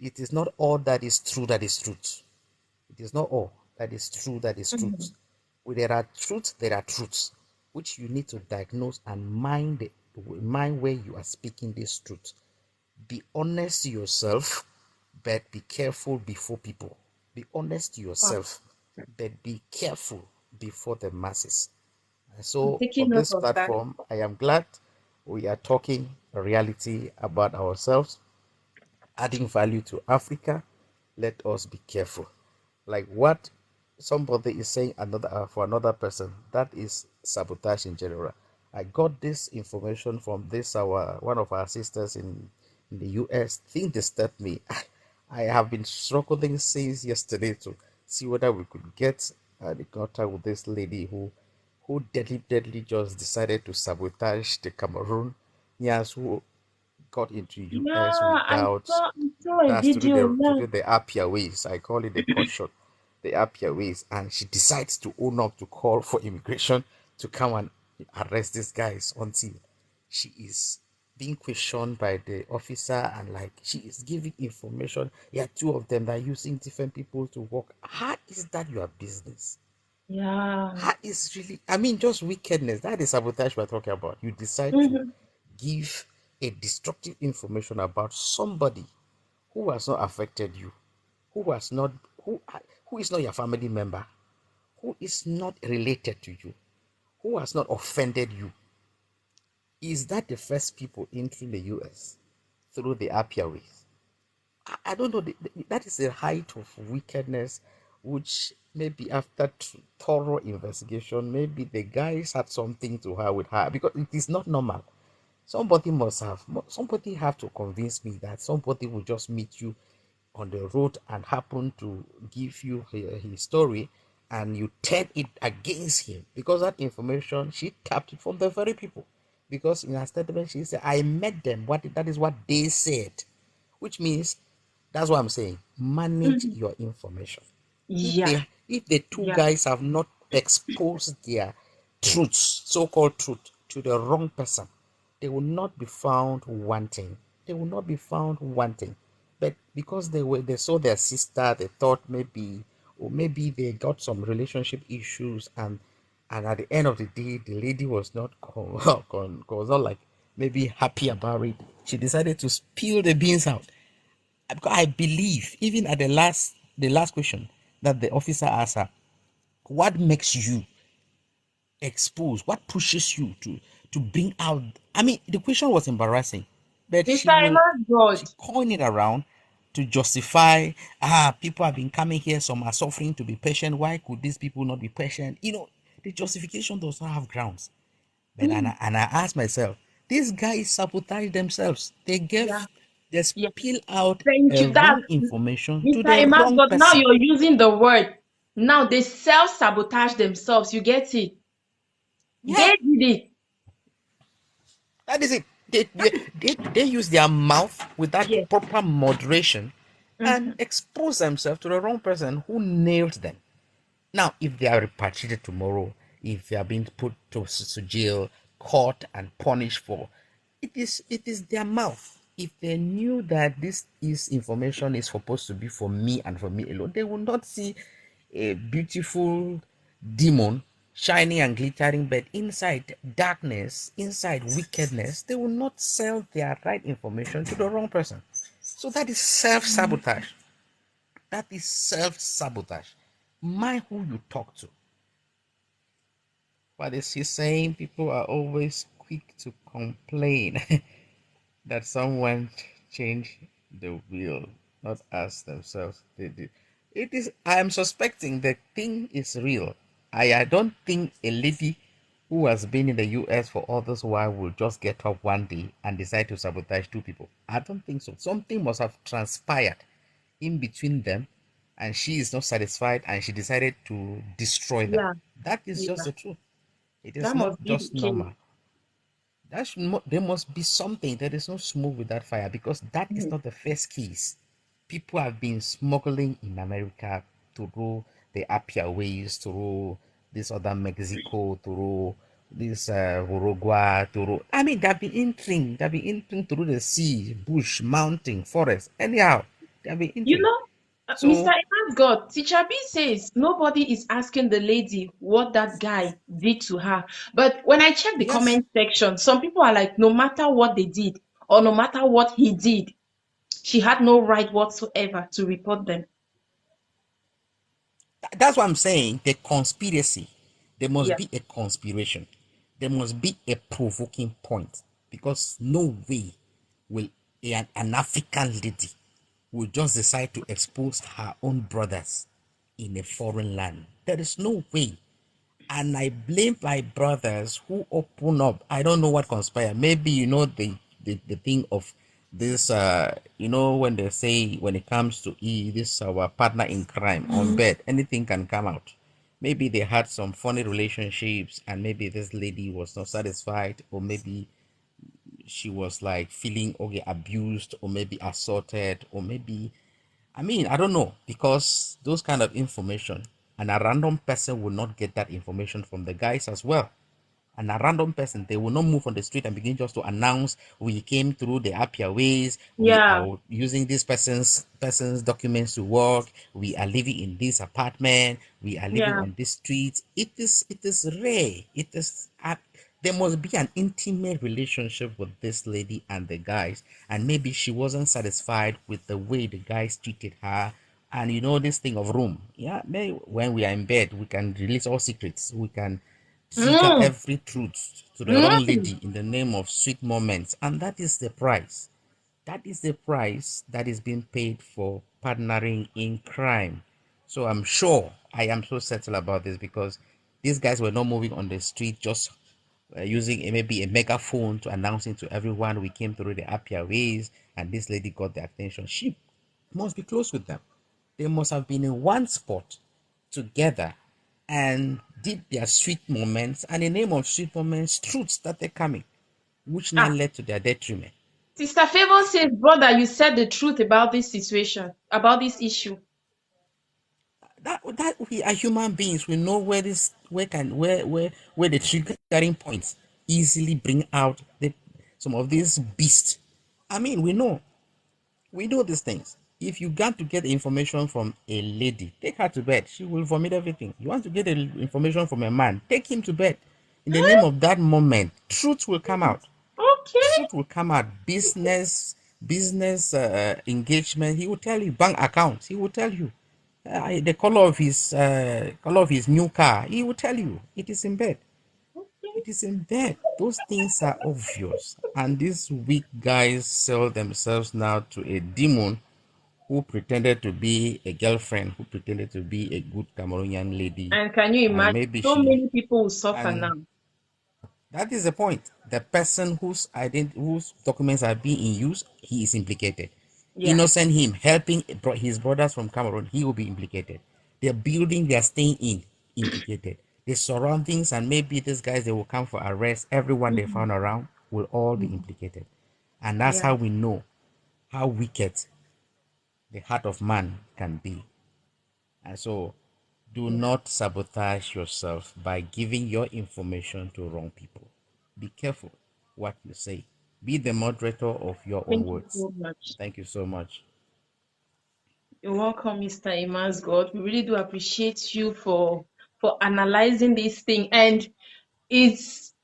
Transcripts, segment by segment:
It is not all that is true that is truth. It is not all that is true that is truth. Mhm. Well, there are truths, which you need to diagnose and mind where you are speaking this truth. Be honest to yourself, but be careful before people. Be honest to Wow. yourself, but be careful before the masses. And I'm so, taking on note this of that. platform, I am glad we are talking a reality about ourselves, adding value to Africa. Let us be careful. Like what somebody is saying another for another person, that is sabotage in general. I got this information from this our one of our sisters in the US. Thing disturbed me. I have been struggling since yesterday to see whether we could get the contact with this lady who deliberately just decided to sabotage the Cameroon. Yes, who got into US Yeah, without I saw a that's video. to Yeah. do the happier ways. I call it the caution, the happier ways. And she decides to own up to call for immigration to come and arrest these guys until she is being questioned by the officer and like she is giving information. Yeah, two of them that are using different people to work. How is that your business? Yeah. How is really, I mean, just wickedness. That is sabotage we're talking about. You decide to Mhm. give a destructive information about somebody who has not affected you, who has not who who is not your family member, who is not related to you, who has not offended you. Is that the first people entering the US through the happier ways? I don't know. That is the height of wickedness, which maybe after thorough investigation, maybe the guys had something to her with her because it is not normal. Somebody have to convince me that somebody will just meet you on the road and happen to give you his story and you turn it against him because that information she tapped it from the very people, because in her statement she said I met them, what that is what they said, which means that's what I'm saying, manage Mhm. your information. Yeah. If the two Yeah. guys have not exposed their truths, so-called truth, to the wrong person, they will not be found wanting. They will not be found wanting. But because they saw their sister, they thought maybe, or maybe they got some relationship issues, and at the end of the day the lady was not was not like maybe happy about it. She decided to spill the beans out. Because I believe even at the last question that the officer asked her, what makes you expose? What pushes you to bring out? I mean, the question was embarrassing, but Mr. Emma's she God. coined it around to justify. People have been coming here. Some are suffering to be patient. Why could these people not be patient? The justification does not have grounds. But and Mm. I asked myself, these guys sabotage themselves. Yeah. They Yeah. spill out Thank a you. That wrong information to Mr. the Emma's wrong God. Now person. you're using the word. Now they self-sabotage themselves. You get it? Yeah, They did it. that is it. They use their mouth with that Yes. proper moderation and Mhm. expose themselves to the wrong person who nailed them. Now, if they are repatriated tomorrow, if they are being put to jail, caught, and punished for, it is their mouth. If they knew that this is information is supposed to be for me and for me alone, they will not see a beautiful demon shining and glittering, but inside darkness, inside wickedness, they will not sell their right information to the wrong person. So that is self sabotage. That is self sabotage. Mind who you talk to. What is he saying? People are always quick to complain that someone changed the wheel, not ask themselves. They did. It is. I am suspecting the thing is real. I don't think a lady who has been in the US for all this while will just get up one day and decide to sabotage two people. I don't think so. Something must have transpired in between them, and she is not satisfied and she decided to destroy them. Yeah. That is just Yeah. the truth. It is That not must be just the case. normal. There must be something. There is no smoke with that fire, because that is Mm. not the first case. People have been smuggling in America through the Apia ways, through this other Mexico, through this Uruguay, through. I mean, they've been entering through the sea, bush, mountain, forest. Anyhow, They've been You into. know, Mr. So Iman's God, Teacher B says nobody is asking the lady what that guy did to her. But when I check the yes, comment section, some people are like, no matter what they did or no matter what he did, she had no right whatsoever to report them. that's what I'm saying. The conspiracy. There must Yeah. be a conspiration. There must be a provoking point because no way will an African lady will just decide to expose her own brothers in a foreign land. There is no way. And I blame my brothers who open up. I don't know what conspired. Maybe the thing of this when they say when it comes to this our partner in crime on bed, anything can come out. Maybe they had some funny relationships and maybe this lady was not satisfied, or maybe she was like feeling okay abused, or maybe assaulted, or maybe I mean, I don't know, because those kind of information, and a random person will not get that information from the guys as well. And a random person, they will not move on the street and begin just to announce we came through the happier ways, we Yeah. are using this person's documents to work, we are living in this apartment, we are living Yeah. on this street. It is rare. There must be an intimate relationship with this lady and the guys, and maybe she wasn't satisfied with the way the guys treated her. And this thing of room, yeah, maybe when we are in bed we can release all secrets, we can teach Mm. every truth to the wrong Mm. lady in the name of sweet moments. And that is the price. That is the price that is being paid for partnering in crime. So I'm sure, I am so settled about this, because these guys were not moving on the street just using maybe a megaphone to announcing to everyone we came through the happier ways and this lady got the attention. She must be close with them. They must have been in one spot together and did their sweet moments, and in the name of sweet moments, truth started coming, which now Ah, led to their detriment. Sister Favor says, brother, you said the truth about this situation, about this issue. That we are human beings, we know where this where the triggering points easily bring out some of these beasts. I mean, we know these things. If you got to get information from a lady, take her to bed. She will vomit everything. You want to get information from a man, take him to bed. In the name of that moment, truth will come out. Okay. Truth will come out. Business engagement. He will tell you bank accounts. He will tell you the color of his new car. He will tell you it is in bed. Okay. It is in bed. Those things are obvious, and these weak guys sell themselves now to a demon who pretended to be a girlfriend, who pretended to be a good Cameroonian lady, And can you and imagine? maybe So she many people will suffer and now. that is the point. The person whose documents are being in use, he is implicated. Yeah. Innocent him helping his brothers from Cameroon, he will be implicated. The building they are staying in, implicated. The surroundings, and maybe these guys they will come for arrest. Everyone they Mhm. found around will all be Mhm. implicated, and that's Yeah. how we know how wicked the heart of man can be. And so, do Yeah. not sabotage yourself by giving your information to wrong people. Be careful what you say. Be the moderator of your own Thank you words. so much. Thank you so much. You're welcome, Mr. Iman's God. We really do appreciate you for analyzing this thing. And it's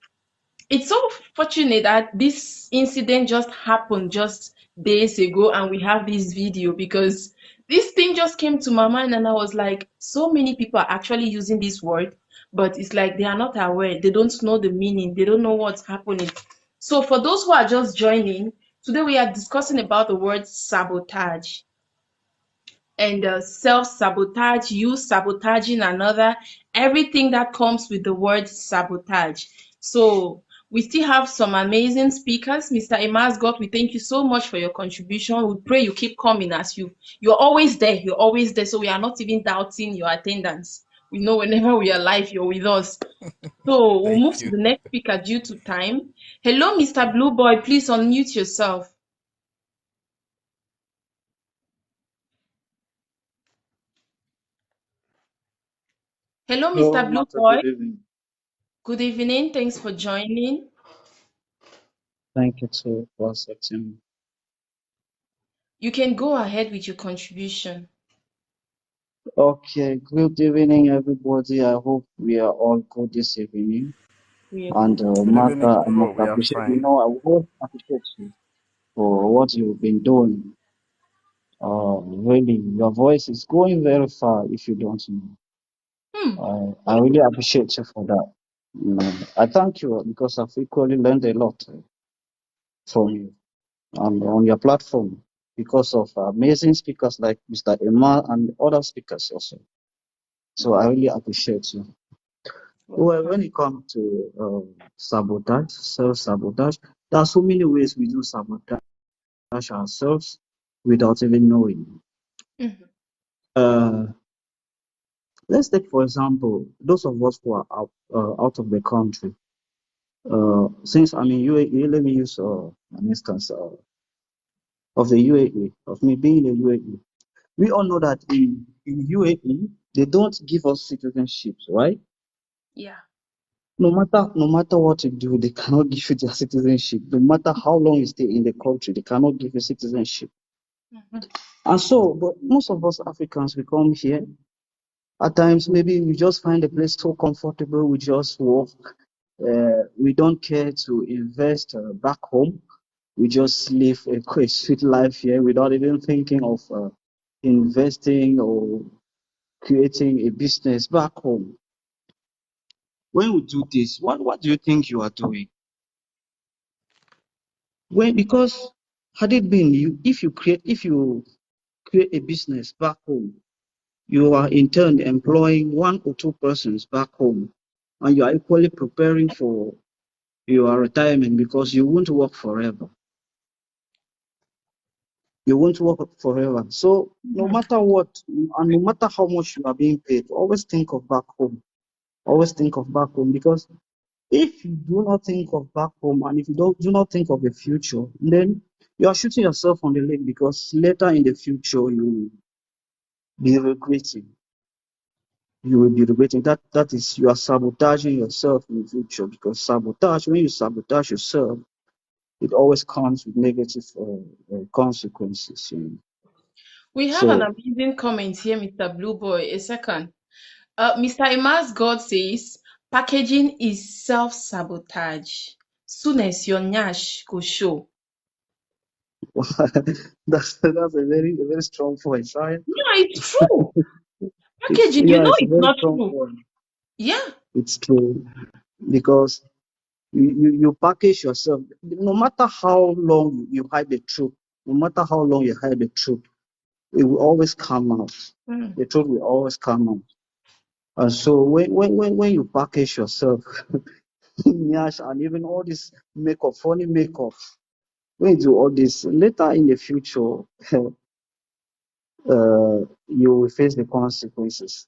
it's so fortunate that this incident just happened just days ago and we have this video, because this thing just came to my mind and I was like, so many people are actually using this word, but it's like they are not aware, they don't know the meaning, they don't know what's happening. So for those who are just joining, today we are discussing about the word sabotage and self-sabotage, you sabotaging another, everything that comes with the word sabotage. So we still have some amazing speakers. Mr. Imas God, we thank you so much for your contribution. We pray you keep coming as you're always there. You're always there. So we are not even doubting your attendance. We know whenever we are live, you're with us. So we'll move Thank to you. the next speaker due to time. Hello, Mr. Blue Boy. Please unmute yourself. Hello, Hello, Mr. Blue Martha. Boy. Good evening. Good evening. Thanks for joining. Thank you too for accepting me. You can go ahead with your contribution. Okay, good evening, everybody. I hope we are all good this evening. We are And good. Good evening, Martha, I bro. must We are appreciate, fine. I would appreciate you for what you've been doing. Really, your voice is going very far if you don't know. Hmm. I really appreciate you for that. I thank you because I've equally learned a lot from you on your platform because of amazing speakers like Mr. Emma and other speakers also. So I really appreciate you. Well, Welcome. when it comes to sabotage, self-sabotage, there are so many ways we do sabotage ourselves without even knowing. Mhm. Uh, let's take, for example, those of us who are out of the country. Since I'm in UAE, let me use an instance of the UAE, of me being in the UAE. We all know that in UAE, they don't give us citizenships, right? Yeah. No matter what you do, they cannot give you their citizenship. No matter how long you stay in the country, they cannot give you citizenship. Mhm. And so, but most of us Africans, we come here. At times, maybe we just find a place so comfortable, we just walk. We don't care to invest back home. We just live a sweet life here without even thinking of investing or creating a business back home. When we do this, what do you think you are doing? When because had it been you, if you create a business back home, you are in turn employing one or two persons back home, and you are equally preparing for your retirement because you won't work forever. You won't work forever. So no Mhm. matter what, and no matter how much you are being paid, always think of back home. Always think of back home because if you do not think of back home and if you do not think of the future, then you are shooting yourself on the leg because later in the future you will be regretting. You will be regretting that is you are sabotaging yourself in the future because sabotage when you sabotage yourself, it always comes with negative consequences. We have an So amazing comment here, Mr. Blue Boy. A second. Mr. Imas God says packaging is self-sabotage. Soon as your nyash go show. that's a very strong point, right? Yeah, it's true. It's Packaging, yeah, it's a it's very not strong true. point. Yeah. It's true because you package yourself. No matter how long you hide the truth, no matter how long you hide the truth, it will always come out. Mm. The truth will always come out. And so when you package yourself, Nyash, and even all this makeup, funny makeup, when you do all this, later in the future, you will face the consequences.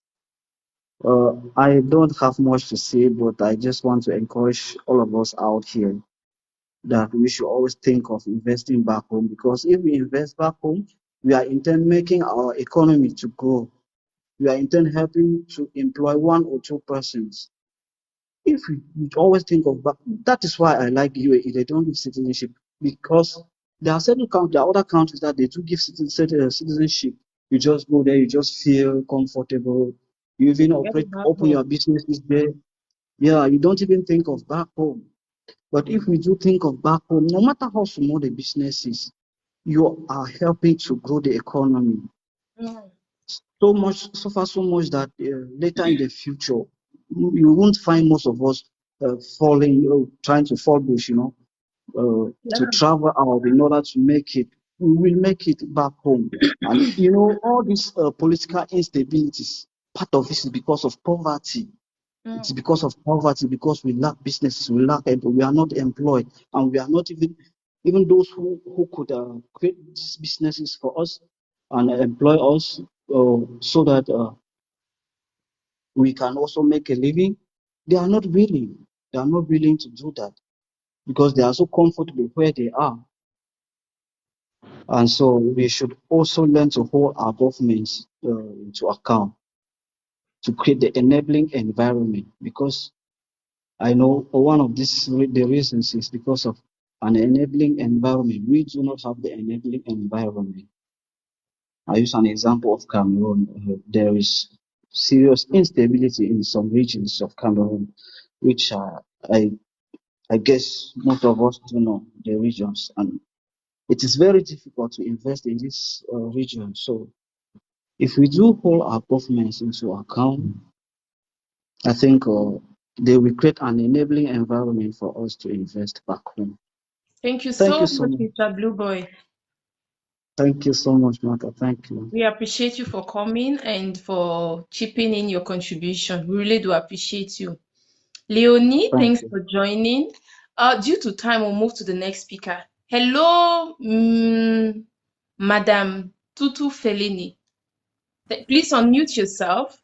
I don't have much to say, but I just want to encourage all of us out here that we should always think of investing back home because if we invest back home, we are in turn making our economy to grow. We are in turn helping to employ one or two persons. If we always think of back, that is why I like UAE. They don't give citizenship because there are certain countries, there are other countries that they do give citizenship. You just go there, you just feel comfortable. You even Get it back open home. your businesses there. Yeah, you don't even think of back home. But if we do think of back home, no matter how small the business is, you are helping to grow the economy Mm. so much, so far so much that later in the future, you won't find most of us falling, trying to fall bush, to Yeah. travel out in order to make it. We will make it back home. And all these political instabilities, part of this is because of poverty. It's Mm. because of poverty, because we lack businesses, we are not employed, and we are not even those who could create these businesses for us and employ us so that we can also make a living. They are not willing. They are not willing to do that because they are so comfortable where they are. And so we should also learn to hold our governments into account to create the enabling environment because I know one of the reasons is because of an enabling environment. We do not have the enabling environment. I use an example of Cameroon. There is serious instability in some regions of Cameroon, which I I guess most of us do know the regions, and it is very difficult to invest in this region. So if we do hold our governments into account, I think they will create an enabling environment for us to invest back home. Thank you Thank you so so much, much. Mr. Blue Boy. Thank you so much, Martha. Thank you. We appreciate you for coming and for chipping in your contribution. We really do appreciate you. Leonie, Thank thanks you. for joining. Due to time, we'll move to the next speaker. Hello, Madam Tutu Felini. Please unmute yourself.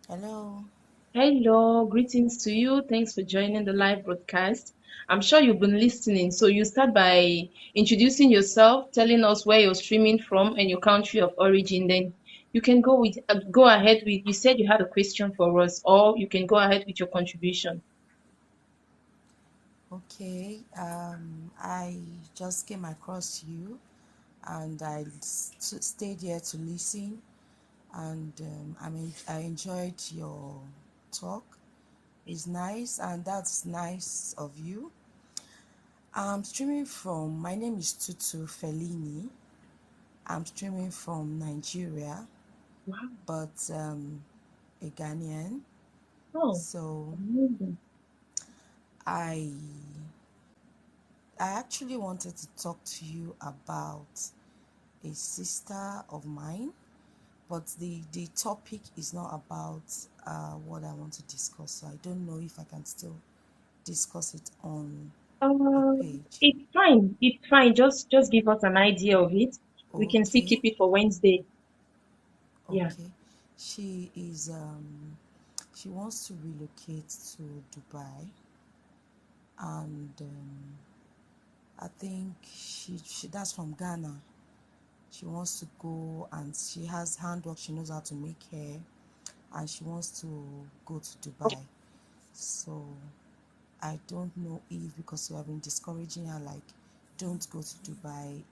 Hello. Hello, greetings to you. Thanks for joining the live broadcast. I'm sure you've been listening. So you start by introducing yourself, telling us where you're streaming from and your country of origin. Then you can go ahead with. You said you had a question for us, or you can go ahead with your contribution. Okay. I just came across you, and I stayed here to listen, and I enjoyed your talk. It's nice, and that's nice of you. I'm streaming from. My name is Tutu Felini. I'm streaming from Nigeria, Wow. but a Ghanaian. Oh, So amazing. I I actually wanted to talk to you about a sister of mine, but the topic is not about what I want to discuss. So I don't know if I can still discuss it on the Uh, page. it's fine. It's fine. Just give us an idea of it. We can still Okay, keep it for Wednesday. Yeah. okay. She wants to relocate to Dubai, and I think she that's from Ghana. She wants to go, and she has handwork. She knows how to make hair, and she wants to go to Dubai. So I don't know if, because we have been discouraging her, like, don't go to Dubai,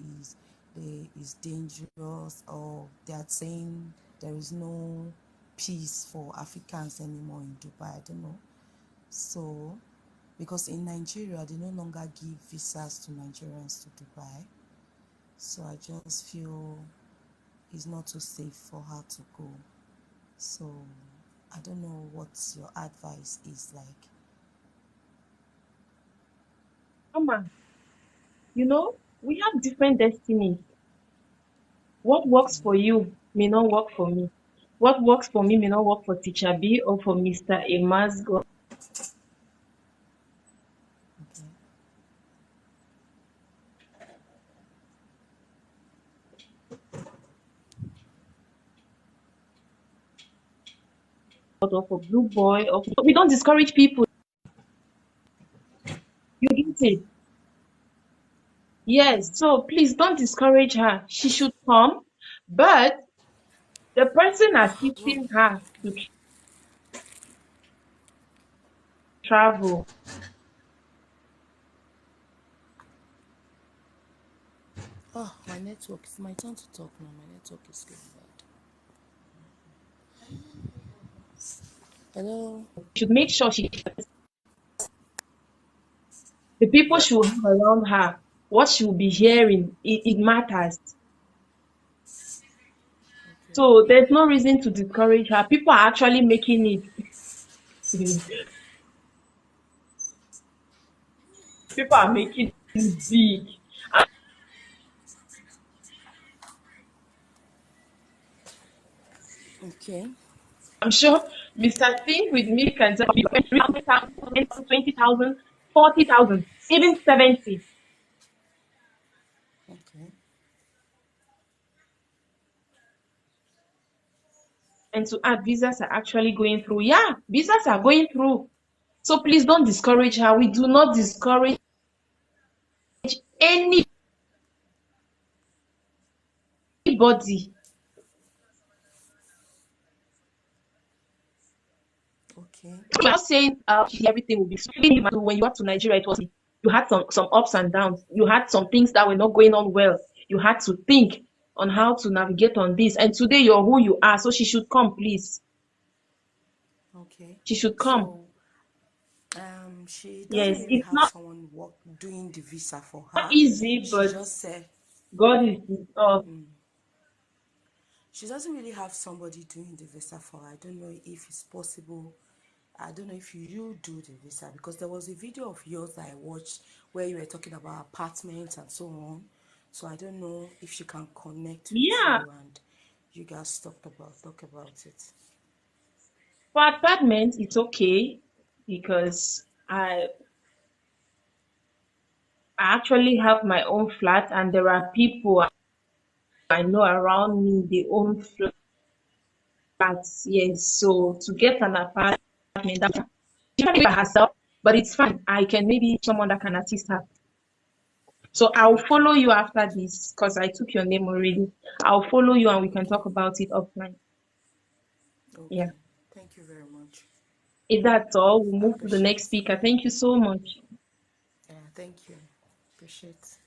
is dangerous, or they are saying there is no peace for Africans anymore in Dubai. I don't know. So because in Nigeria they no longer give visas to Nigerians to Dubai, so I just feel it's not too safe for her to go. So I don't know what your advice is like. Mama, we have different destinies. What works for you may not work for me. What works for me may not work for Teacher B or for Mr. Emas. God Okay. or for Blue Boy. We don't discourage people. You get it? Yes. So please don't discourage her. She should come, but the person assisting her to travel. Oh, my network. It's my turn to talk now. My network is getting bad. Hello. Should make sure the people she will have around her, what she will be hearing, it matters. Okay. So there's no reason to discourage her. People are actually making it. People are making it big. Okay. I'm sure Mr. Think with me can tell you 300,000, 20,000, 40,000, even 70. Okay. And to add, visas are actually going through. Yeah, visas are going through. So please don't discourage her. We do not discourage anybody. Okay. I'm not saying everything will be smooth. When you got to Nigeria, it was you had some ups and downs. You had some things that were not going on well. You had to think. on how to navigate on this. And today you're who you are, so she should come, please. Okay. She should come. So she doesn't Yes, really it's have not someone doing the visa for her. easy, She but just said God is with us. she doesn't really have somebody doing the visa for her. I don't know if it's possible. I don't know if you do the visa, because there was a video of yours that I watched where you were talking about apartments and so on. So I don't know if she can connect with Yeah, you and you guys talk about it. for apartment, it's okay because I actually have my own flat, and there are people I know around me, they own flats. Yes, so to get an apartment, that she can do it by herself, but it's fine. I can maybe someone that can assist her. So I'll Okay. follow you after this because I took your name already. I'll follow you and we can Okay. talk about it offline. Yeah. Okay. Thank you very much. If that's all, we'll I move to the appreciate. next speaker. Thank you so much. Yeah, thank you. Appreciate.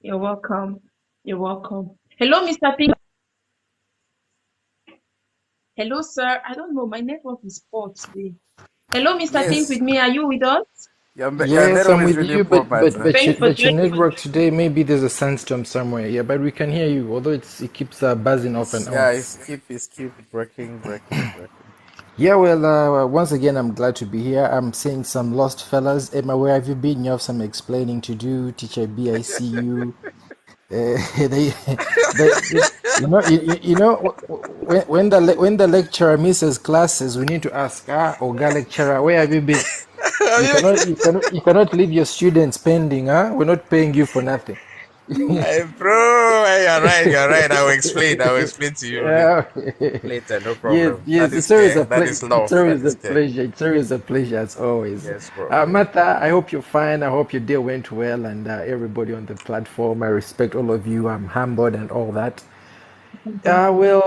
You're welcome. You're welcome. Hello, Mr. Pink. Hello, sir. I don't know. My network is poor today. Hello, Mr. Think Yes, with me. Are you with us? your Yes, network I'm is with really you, poor, Martha. Thanks for but your joining network us. today, maybe there's a sandstorm somewhere. Yeah, but we can hear you, although it keeps buzzing off and Yeah, on. it's keep breaking. Yeah, well, once again, I'm glad to be here. I'm seeing some lost fellas. Emma, where have you been? You have some explaining to do. Teacher B, I see you. You know, when the lecturer misses classes, we need to ask, Oga lecturer, where have you been? You cannot leave your students pending, huh? We're not paying you for nothing. Hey, bro, hey, you're right. I will explain to you Yeah. later. No Yes, problem. That yes. is It's always care. a That pleasure. is It's love. That always is a care. pleasure. It's always a pleasure as always. Yes, bro. Martha, I hope you're fine. I hope your day went well, and everybody on the platform. I respect all of you. I'm humbled and all that. Mhm. Well,